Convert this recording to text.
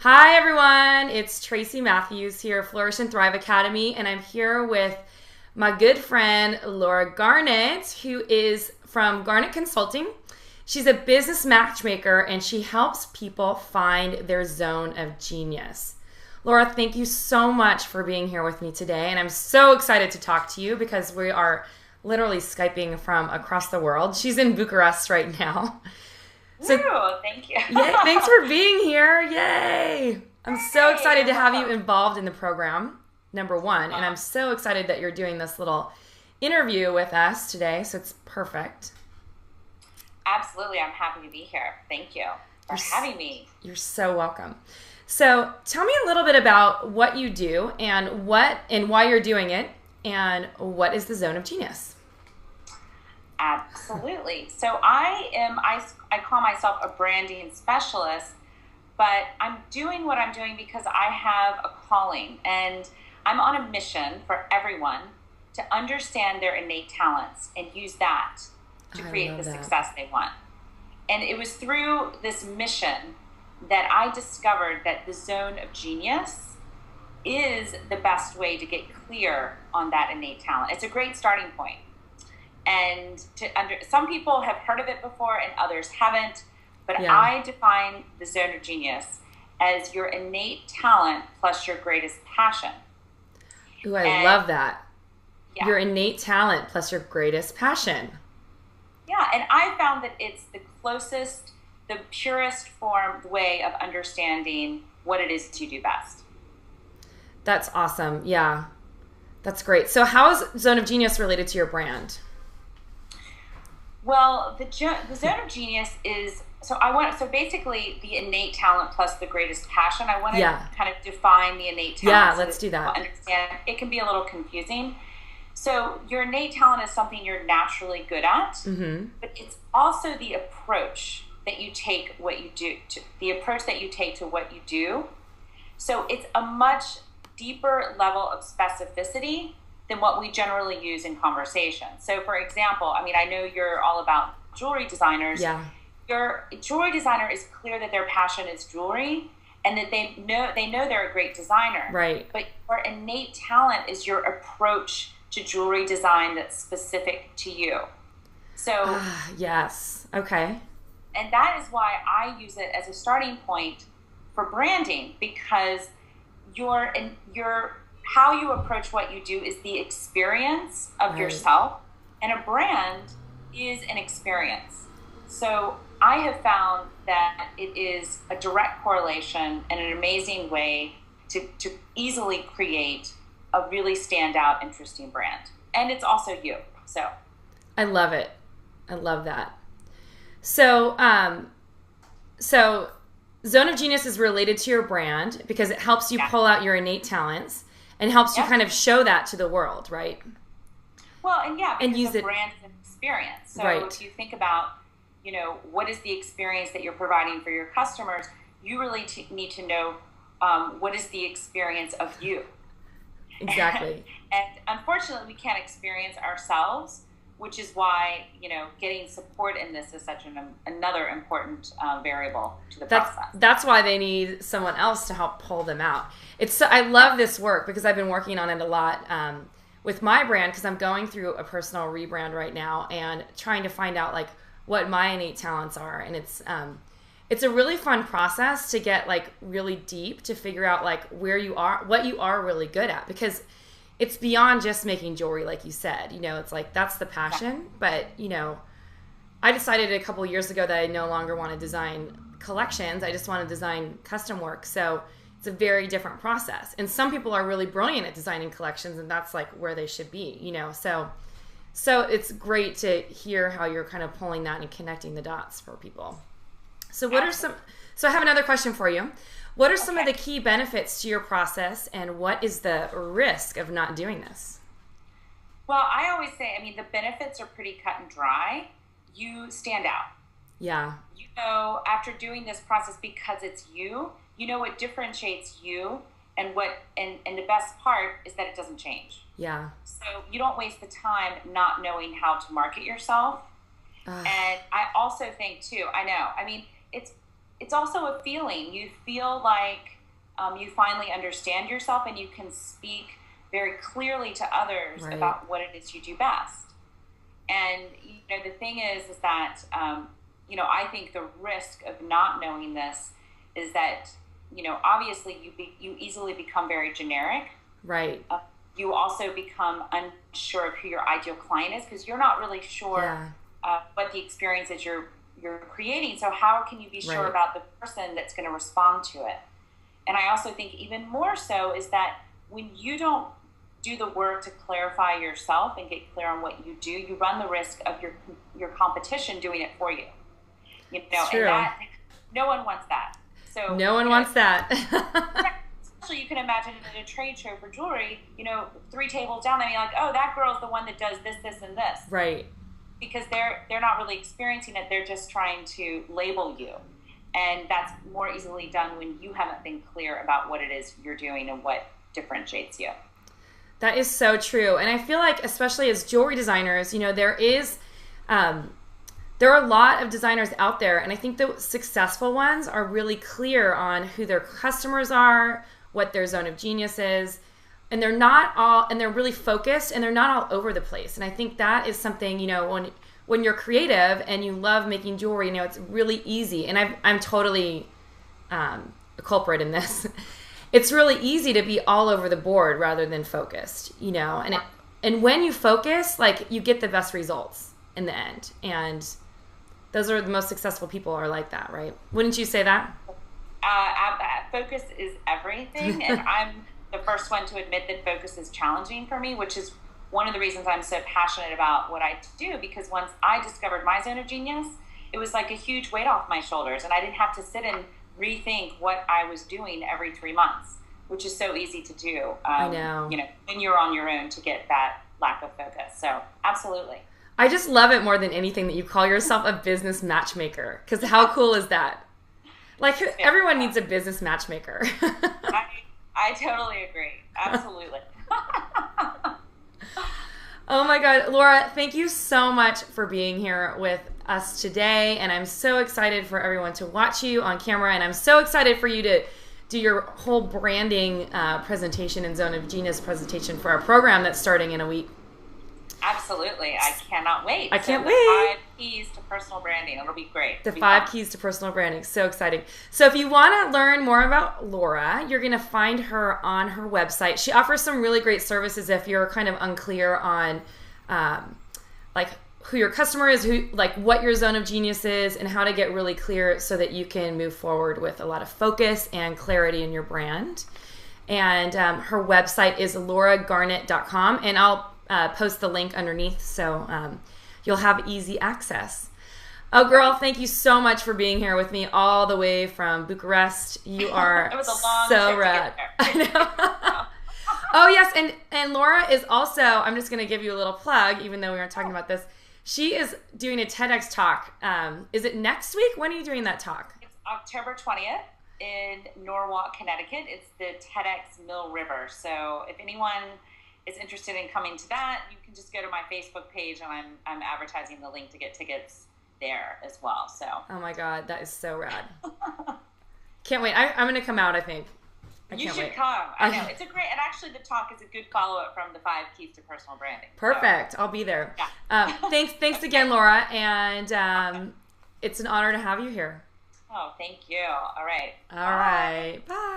Hi, everyone. It's Tracy Matthews here, Flourish Thrive Academy, and I'm here with my good friend, Laura Garnett, who is from Garnett Consulting. She's a business matchmaker, and she helps people find their zone of genius. Laura, thank you so much for being here with me today, and I'm so excited to talk to you because we are literally Skyping from across the world. She's in Bucharest right now. So, ooh, thank you. Yay, thanks for being here. Yay. I'm so excited to have you involved in the program, number one. And I'm so excited that you're doing this little interview with us today. So it's perfect. Absolutely. I'm happy to be here. Thank you for having me. You're so welcome. So tell me a little bit about what you do and why you're doing it and what is the zone of genius. Absolutely. So I call myself a branding specialist, but I'm doing what I'm doing because I have a calling and I'm on a mission for everyone to understand their innate talents and use that to create the success they want. And it was through this mission that I discovered that the zone of genius is the best way to get clear on that innate talent. It's a great starting point. And some people have heard of it before and others haven't, but yeah. I define the zone of genius as your innate talent plus your greatest passion. Ooh, I love that. Yeah. Your innate talent plus your greatest passion. Yeah, and I found that it's the closest, the purest form way of understanding what it is you do best. That's awesome. Yeah, that's great. So how is Zone of Genius related to your brand? Well, the zone of genius is, so basically the innate talent plus the greatest passion. I want to kind of define the innate talent. Yeah, let's do that. Understand. It can be a little confusing. So your innate talent is something you're naturally good at, but it's also the approach that you take to what you do. So it's a much deeper level of specificity than what we generally use in conversation. So for example, I know you're all about jewelry designers. Yeah. Your jewelry designer is clear that their passion is jewelry and that they know they're a great designer. Right. But your innate talent is your approach to jewelry design that's specific to you. So yes. Okay. And that is why I use it as a starting point for branding, because how you approach what you do is the experience of yourself, and a brand is an experience. So I have found that it is a direct correlation and an amazing way to easily create a really standout, interesting brand. And it's also you. So I love it. I love that. So, so Zone of Genius is related to your brand because it helps you pull out your innate talents and helps you kind of show that to the world, right? Well, and use the brand as an experience. So if you think about, what is the experience that you're providing for your customers, you really need to know what is the experience of you. Exactly. And unfortunately, we can't experience ourselves, which is why, getting support in this is such another important variable to the process. That's why they need someone else to help pull them out. I love this work because I've been working on it a lot with my brand, because I'm going through a personal rebrand right now and trying to find out what my innate talents are. And it's a really fun process to get really deep to figure out where you are, what you are really good at, because it's beyond just making jewelry, like you said. It's that's the passion. But, I decided a couple years ago that I no longer want to design collections. I just want to design custom work. So it's a very different process. And some people are really brilliant at designing collections, and that's where they should be, So it's great to hear how you're kind of pulling that and connecting the dots for people. So so I have another question for you. What are some of the key benefits to your process, and what is the risk of not doing this? Well, I always say, the benefits are pretty cut and dry. You stand out. Yeah. After doing this process, because it's you, what differentiates you, and the best part is that it doesn't change. Yeah. So you don't waste the time not knowing how to market yourself. And I also think too, I know, it's it's also a feeling. You feel like you finally understand yourself and you can speak very clearly to others Right. about what it is you do best. And, the thing is that, I think the risk of not knowing this is that, obviously you easily become very generic. Right. You also become unsure of who your ideal client is because you're not really sure what the experience is you're creating. So how can you be sure Right. about the person that's going to respond to it? And I also think even more so is that when you don't do the work to clarify yourself and get clear on what you do, you run the risk of your competition doing it for you. It's true. And that no one wants that. So no one wants that. Especially you can imagine at a trade show for jewelry, 3 tables down, like, oh, that girl's the one that does this, this, and this. Right. Because they're not really experiencing it, they're just trying to label you. And that's more easily done when you haven't been clear about what it is you're doing and what differentiates you. That is so true. And I feel like, especially as jewelry designers, there are a lot of designers out there, and I think the successful ones are really clear on who their customers are, what their zone of genius is, and they're really focused, and they're not all over the place. And I think that is something, when you're creative and you love making jewelry, it's really easy. And I'm totally a culprit in this. It's really easy to be all over the board rather than focused, and when you focus, you get the best results in the end. And those are the most successful people are like that, right? Wouldn't you say that? Focus is everything. And I'm the first one to admit that focus is challenging for me, which is one of the reasons I'm so passionate about what I do, because once I discovered my zone of genius, it was like a huge weight off my shoulders, and I didn't have to sit and rethink what I was doing every 3 months, which is so easy to do. I know. When you're on your own to get that lack of focus. So absolutely. I just love it more than anything that you call yourself a business matchmaker, because how cool is that? Everyone needs a business matchmaker. I totally agree. Absolutely. Oh my God, Laura, thank you so much for being here with us today. And I'm so excited for everyone to watch you on camera. And I'm so excited for you to do your whole branding presentation and Zone of Genius presentation for our program that's starting in a week. Absolutely. I cannot wait. I can't wait. 5 keys to personal branding. It'll be great. The 5 keys to personal branding. So exciting. So if you want to learn more about Laura, you're going to find her on her website. She offers some really great services if you're kind of unclear on who your customer is, what your zone of genius is, and how to get really clear so that you can move forward with a lot of focus and clarity in your brand. And her website is lauragarnett.com, and I'll post the link underneath so you'll have easy access. Oh, girl, thank you so much for being here with me all the way from Bucharest. You are it was a long so trip rad. to get there. I know. Oh, yes, and Laura is also, I'm just going to give you a little plug, even though we aren't talking about this. She is doing a TEDx talk. Is it next week? When are you doing that talk? It's October 20th in Norwalk, Connecticut. It's the TEDx Mill River. So if anyone is interested in coming to that, you can just go to my Facebook page, and I'm advertising the link to get tickets there as well. So. Oh my God, that is so rad. Can't wait. I'm going to come out, I think. You should come. I know. It's a great, and actually the talk is a good follow-up from the 5 keys to personal branding. Perfect. So. I'll be there. Yeah. Thanks again, Laura. And it's an honor to have you here. Oh, thank you. All right. All right. Bye.